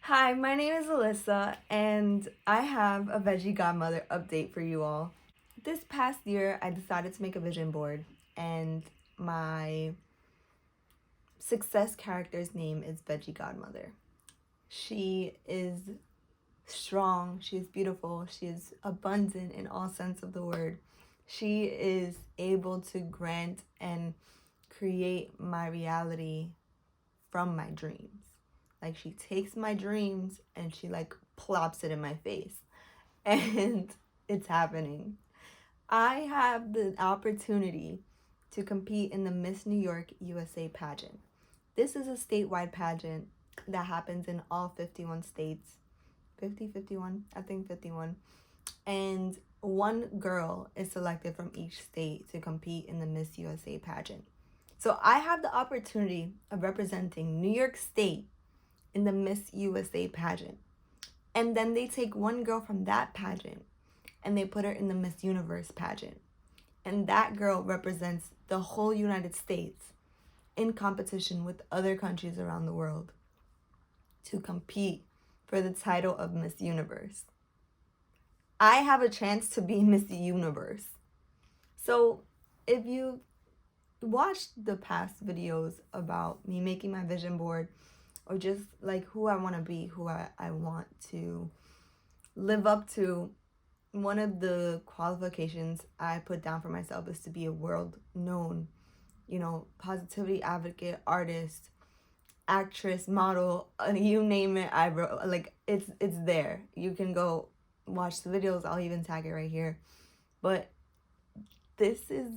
Hi, my name is Alyssa, and I have a Veggie Godmother update for you all. This past year, I decided to make a vision board, and my success character's name is Veggie Godmother. She is strong, she is beautiful, she is abundant in all sense of the word. She is able to grant and create my reality from my dreams. Like she takes my dreams and she like plops it in my face. And it's happening. I have the opportunity to compete in the Miss New York USA pageant. This is a statewide pageant that happens in all 51 states. 50, 51, I think 51. And one girl is selected from each state to compete in the Miss USA pageant. So I have the opportunity of representing New York State in the Miss USA pageant. And then they take one girl from that pageant and they put her in the Miss Universe pageant. And that girl represents the whole United States in competition with other countries around the world to compete for the title of Miss Universe. I have a chance to be Miss Universe. So if you watched the past videos about me making my vision board or just like who I want to be, who I want to live up to, one of the qualifications I put down for myself is to be a world known, positivity advocate, artist, actress, model, you name it. I wrote like it's there. You can go watch the videos. I'll even tag it right here. But this is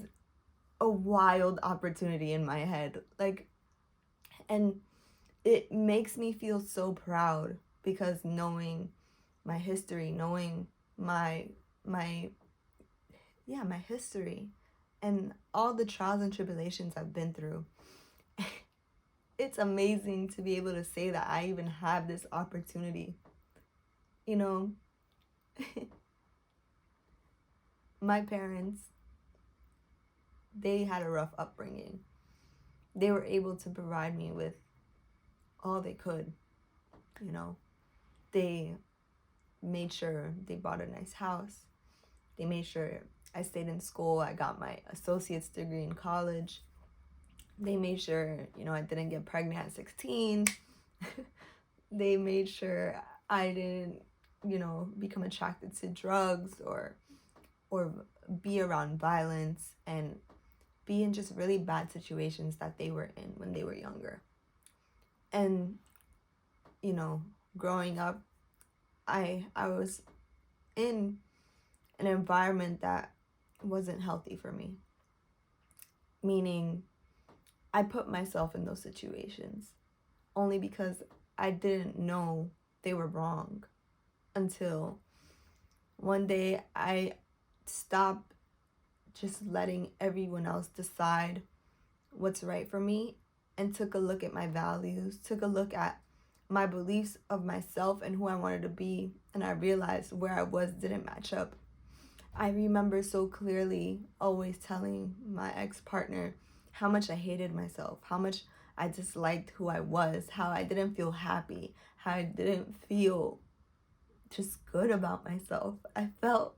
a wild opportunity in my head. And it makes me feel so proud because knowing my history, knowing my history and all the trials and tribulations I've been through. It's amazing to be able to say that I even have this opportunity. You know, my parents, they had a rough upbringing. They were able to provide me with all they could. They made sure they bought a nice house. They made sure I stayed in school. I got my associate's degree in college. They made sure, I didn't get pregnant at 16. They made sure I didn't, become attracted to drugs or be around violence and be in just really bad situations that they were in when they were younger. And, growing up, I was in an environment that wasn't healthy for me. Meaning, I put myself in those situations only because I didn't know they were wrong until one day I stopped just letting everyone else decide what's right for me and took a look at my values, took a look at my beliefs of myself and who I wanted to be, and I realized where I was didn't match up. I remember so clearly always telling my ex-partner how much I hated myself, how much I disliked who I was, how I didn't feel happy, how I didn't feel just good about myself. I felt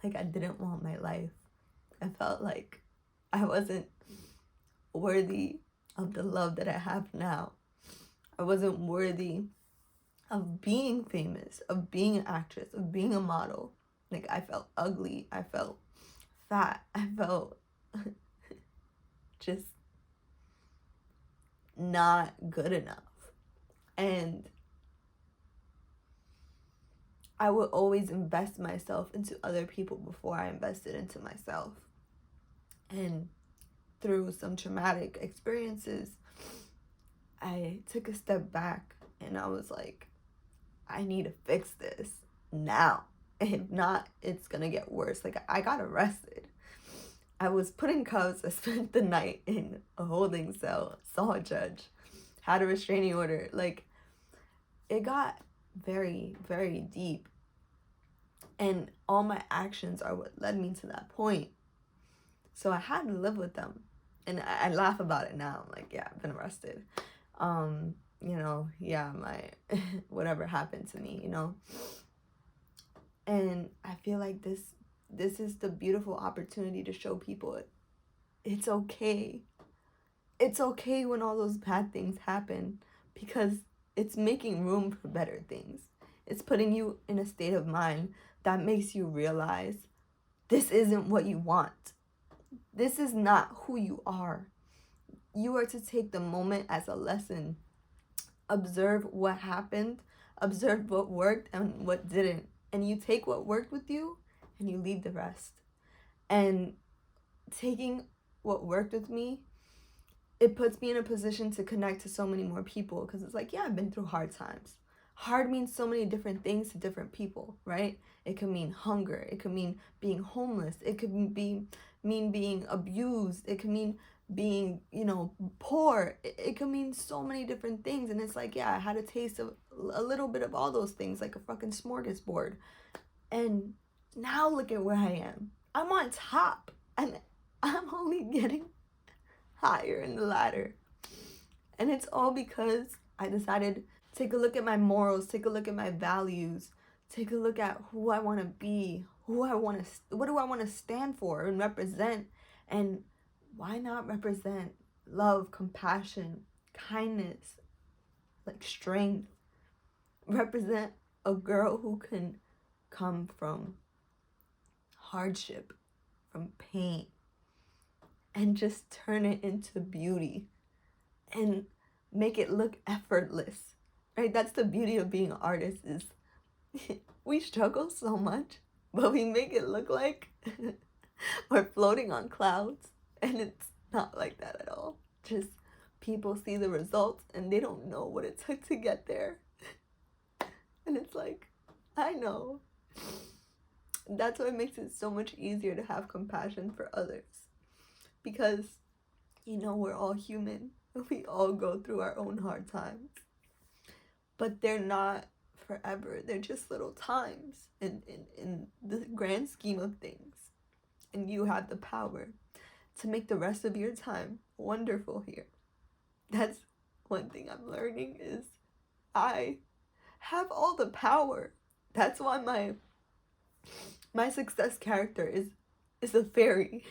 like I didn't want my life. I felt like I wasn't worthy of the love that I have now. I wasn't worthy of being famous, of being an actress, of being a model. Like I felt ugly, I felt fat, I felt just not good enough. And I would always invest myself into other people before I invested into myself. And through some traumatic experiences, I took a step back and I was like, I need to fix this now. If not, it's gonna get worse. Like I got arrested. I was put in cuffs. I spent the night in a holding cell, saw a judge, had a restraining order. Like it got very, very deep. And all my actions are what led me to that point. So I had to live with them. And I laugh about it now. I'm like, yeah, I've been arrested. yeah, my whatever happened to me, And I feel like this is the beautiful opportunity to show people it's okay. It's okay when all those bad things happen, because it's making room for better things. It's putting you in a state of mind that makes you realize this isn't what you want. This is not who you are. You are to take the moment as a lesson. Observe what happened, observe what worked and what didn't. And you take what worked with you and you leave the rest. And taking what worked with me, it puts me in a position to connect to so many more people, because it's like, yeah, I've been through hard times. Hard means so many different things to different people, right? It could mean hunger. It could mean being homeless. It could mean being abused. It could mean being, poor. It could mean so many different things. And it's like, yeah, I had a taste of a little bit of all those things, like a fucking smorgasbord. And now look at where I am. I'm on top, and I'm only getting higher in the ladder. And it's all because I decided to take a look at my morals, take a look at my values, take a look at who I want to be, what do I want to stand for and represent. And why not represent love, compassion, kindness, like strength? Represent a girl who can come from hardship, from pain, and just turn it into beauty and make it look effortless, right? That's the beauty of being an artist, is we struggle so much, but we make it look like we're floating on clouds, and it's not like that at all. Just people see the results and they don't know what it took to get there. And it's like, I know. That's what makes it so much easier to have compassion for others, because we're all human. We all go through our own hard times, but they're not forever. They're just little times in the grand scheme of things. And you have the power to make the rest of your time wonderful here. That's one thing I'm learning, is I have all the power. That's why my success character is a fairy.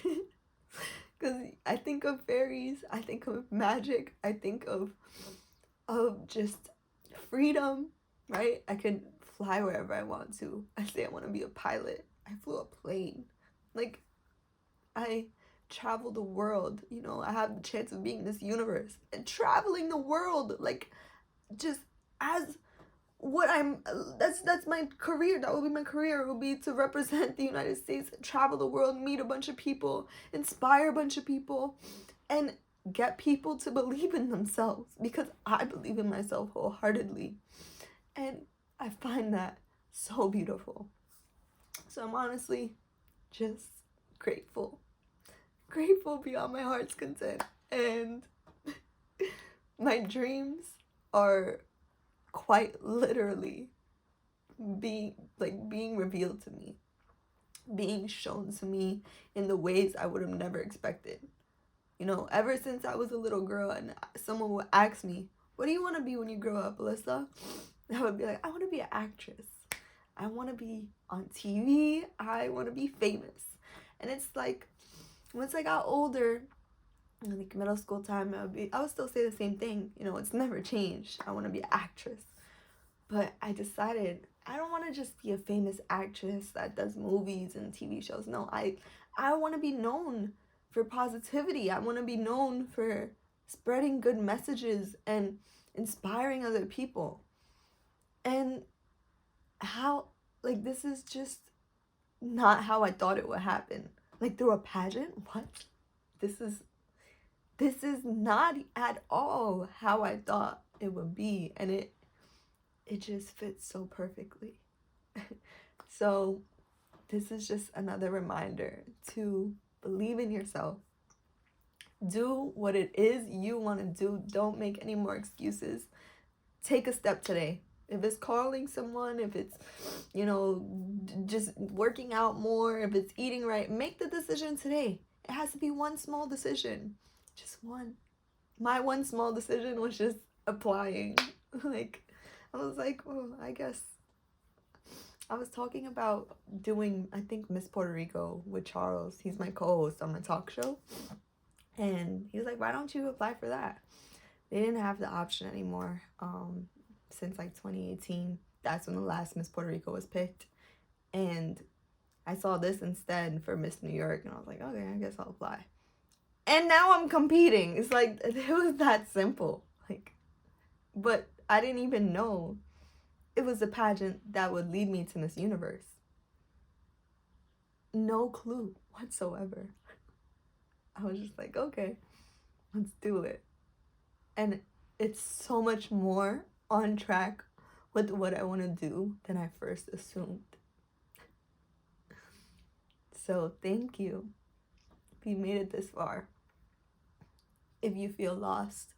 Because I think of fairies, I think of magic, I think of just freedom, right? I can fly wherever I want to. I say I want to be a pilot. I flew a plane. Like, I travel the world, I have the chance of being in this universe and traveling the world, like, just as what that's my career. That will be my career. It will be to represent the United States, travel the world, meet a bunch of people, inspire a bunch of people, and get people to believe in themselves, because I believe in myself wholeheartedly. And I find that so beautiful. So I'm honestly just grateful beyond my heart's content. And my dreams are quite literally being revealed to me, being shown to me in the ways I would have never expected. Ever since I was a little girl and someone would ask me, what do you want to be when you grow up, Alyssa? I would be like, I want to be an actress. I want to be on TV. I want to be famous. And it's like, once I got older, like middle school time, I would still say the same thing. It's never changed. I want to be an actress. But I decided I don't want to just be a famous actress that does movies and TV shows. No, I want to be known for positivity. I want to be known for spreading good messages and inspiring other people. And this is just not how I thought it would happen. Like, through a pageant? What? This is not at all how I thought it would be. And it just fits so perfectly. So this is just another reminder to believe in yourself. Do what it is you want to do. Don't make any more excuses. Take a step today. If it's calling someone, if it's, just working out more, if it's eating right, make the decision today. It has to be one small decision. Just one. My one small decision was just, applying. Like, I was like, oh, I guess. I was talking about doing, I think, Miss Puerto Rico with Charles. He's my co-host on my talk show. And he was like, why don't you apply for that? They didn't have the option anymore since like 2018. That's when the last Miss Puerto Rico was picked. And I saw this instead for Miss New York. And I was like, okay, I guess I'll apply. And now I'm competing. It's like, it was that simple. Like, but I didn't even know it was a pageant that would lead me to Miss Universe. No clue whatsoever. I was just like, okay, let's do it. And it's so much more on track with what I want to do than I first assumed. So thank you if you made it this far. If you feel lost,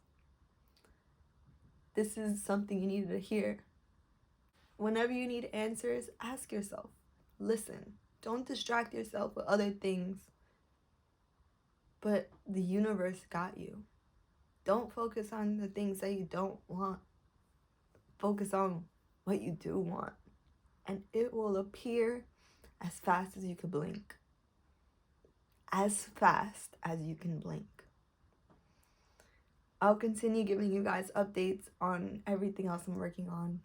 this is something you needed to hear. Whenever you need answers, ask yourself. Listen. Don't distract yourself with other things. But the universe got you. Don't focus on the things that you don't want. Focus on what you do want. And it will appear as fast as you can blink. As fast as you can blink. I'll continue giving you guys updates on everything else I'm working on.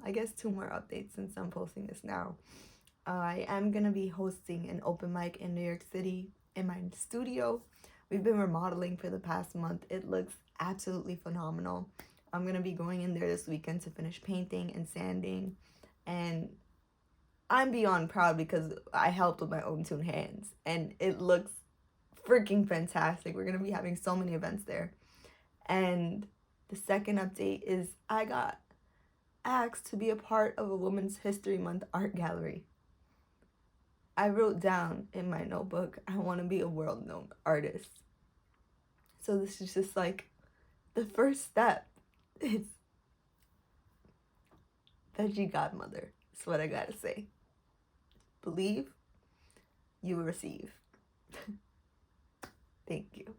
I guess 2 more updates since I'm posting this now. I am going to be hosting an open mic in New York City in my studio. We've been remodeling for the past month. It looks absolutely phenomenal. I'm going to be going in there this weekend to finish painting and sanding. And I'm beyond proud because I helped with my own 2 hands. And it looks freaking fantastic. We're going to be having so many events there. And the second update is I got asked to be a part of a Women's History Month art gallery. I wrote down in my notebook, I want to be a world-known artist. So this is just like the first step. It's veggie godmother. That's what I gotta say. Believe, you will receive. Thank you.